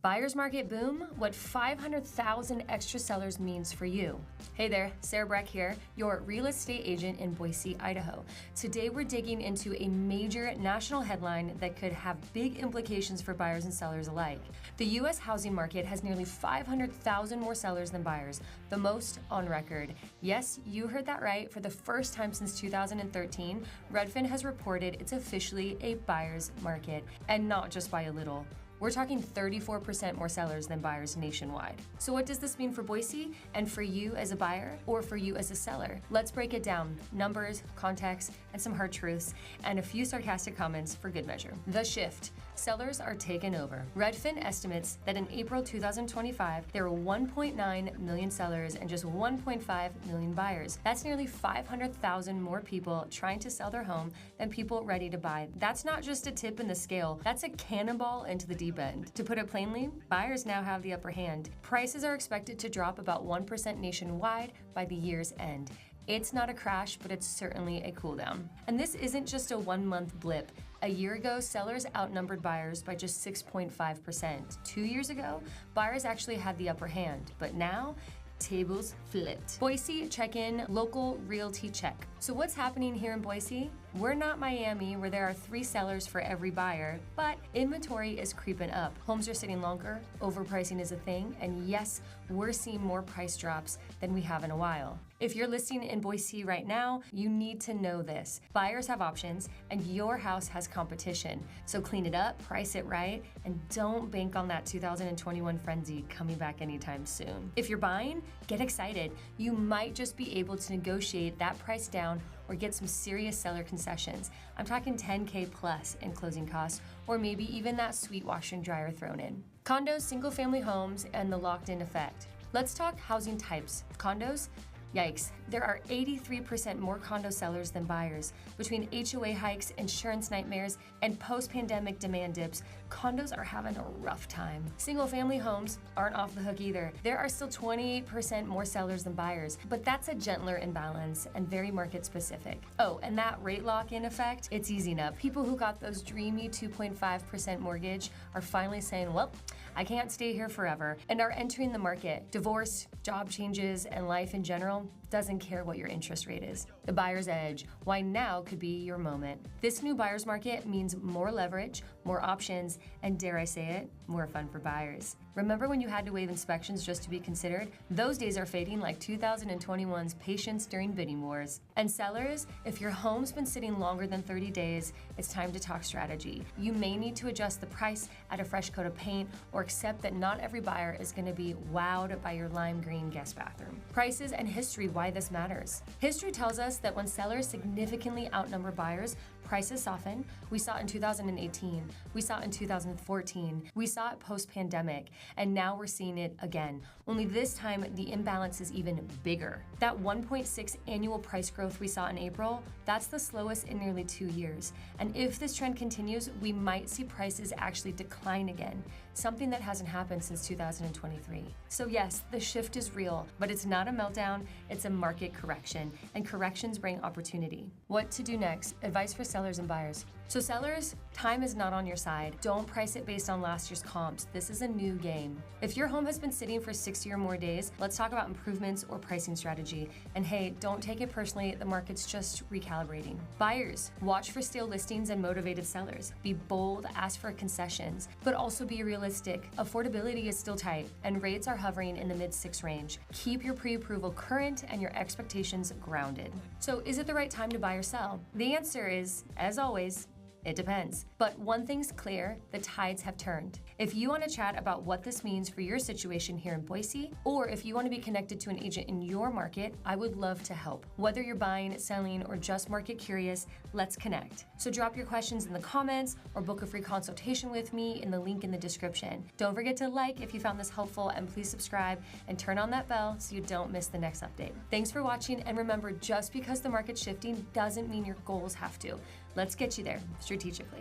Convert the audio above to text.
Buyer's market boom, what 500,000 extra sellers means for you. Hey there, Sarah Breck here, your real estate agent in Boise, Idaho. Today we're digging into a major national headline that could have big implications for buyers and sellers alike. The U.S. housing market has nearly 500,000 more sellers than buyers, the most on record. Yes, you heard that right. For the first time since 2013, Redfin has reported it's officially a buyer's market, and not just by a little. We're talking 34% more sellers than buyers nationwide. So what does this mean for Boise and for you as a buyer or for you as a seller? Let's break it down. Numbers, context, and some hard truths, and a few sarcastic comments for good measure. The shift. Sellers are taken over. Redfin estimates that in April 2025, there were 1.9 million sellers and just 1.5 million buyers. That's nearly 500,000 more people trying to sell their home than people ready to buy. That's not just a tip in the scale, that's a cannonball into the deep end. To put it plainly, buyers now have the upper hand. Prices are expected to drop about 1% nationwide by the year's end. It's not a crash, but it's certainly a cool down. And this isn't just a 1 month blip. A year ago, sellers outnumbered buyers by just 6.5%. 2 years ago, buyers actually had the upper hand, but now, tables flipped. Boise check-in, local realty check. So what's happening here in Boise? We're not Miami where there are 3 sellers for every buyer, but inventory is creeping up. Homes are sitting longer, overpricing is a thing, and yes, we're seeing more price drops than we have in a while. If you're listing in Boise right now, you need to know this. Buyers have options and your house has competition. So clean it up, price it right, and don't bank on that 2021 frenzy coming back anytime soon. If you're buying, get excited. You might just be able to negotiate that price down or get some serious seller concessions. I'm talking 10K plus in closing costs, or maybe even that sweet washer and dryer thrown in. Condos, single family homes, and the locked-in effect. Let's talk housing types. Condos? Yikes, there are 83% more condo sellers than buyers. Between HOA hikes, insurance nightmares, and post-pandemic demand dips, condos are having a rough time. Single-family homes aren't off the hook either. There are still 28% more sellers than buyers, but that's a gentler imbalance and very market-specific. Oh, and that rate lock-in effect, it's easing up. People who got those dreamy 2.5% mortgage are finally saying, well, I can't stay here forever, and are entering the market. Divorce, job changes, and life in general doesn't care what your interest rate is. The buyer's edge, why now could be your moment. This new buyer's market means more leverage, more options, and dare I say it, more fun for buyers. Remember when you had to waive inspections just to be considered? Those days are fading like 2021's patience during bidding wars. And sellers, if your home's been sitting longer than 30 days, it's time to talk strategy. You may need to adjust the price, add a fresh coat of paint, or accept that not every buyer is going to be wowed by your lime green guest bathroom. Prices and history, why this matters. History tells us that when sellers significantly outnumber buyers, prices soften. We saw it in 2018, we saw it in 2014, we saw it post-pandemic, and now we're seeing it again. Only this time, the imbalance is even bigger. That 1.6 annual price growth we saw in April, that's the slowest in nearly 2 years. And if this trend continues, we might see prices actually decline again, something that hasn't happened since 2023. So yes, the shift is real, but it's not a meltdown, it's a market correction, and corrections bring opportunity. What to do next? Advice for sellers and buyers. So sellers, time is not on your side. Don't price it based on last year's comps. This is a new game. If your home has been sitting for 60 or more days, let's talk about improvements or pricing strategy. And hey, don't take it personally, the market's just recalibrating. Buyers, watch for stale listings and motivated sellers. Be bold, ask for concessions, but also be realistic. Affordability is still tight, and rates are hovering in the mid-6 range. Keep your pre-approval current and your expectations grounded. So is it the right time to buy or sell? The answer is, as always, it depends. But one thing's clear, the tides have turned. If you want to chat about what this means for your situation here in Boise, or if you want to be connected to an agent in your market, I would love to help. Whether you're buying, selling, or just market curious, let's connect. So drop your questions in the comments or book a free consultation with me in the link in the description. Don't forget to like if you found this helpful, and please subscribe and turn on that bell so you don't miss the next update. Thanks for watching, and remember, just because the market's shifting doesn't mean your goals have to. Let's get you there strategically.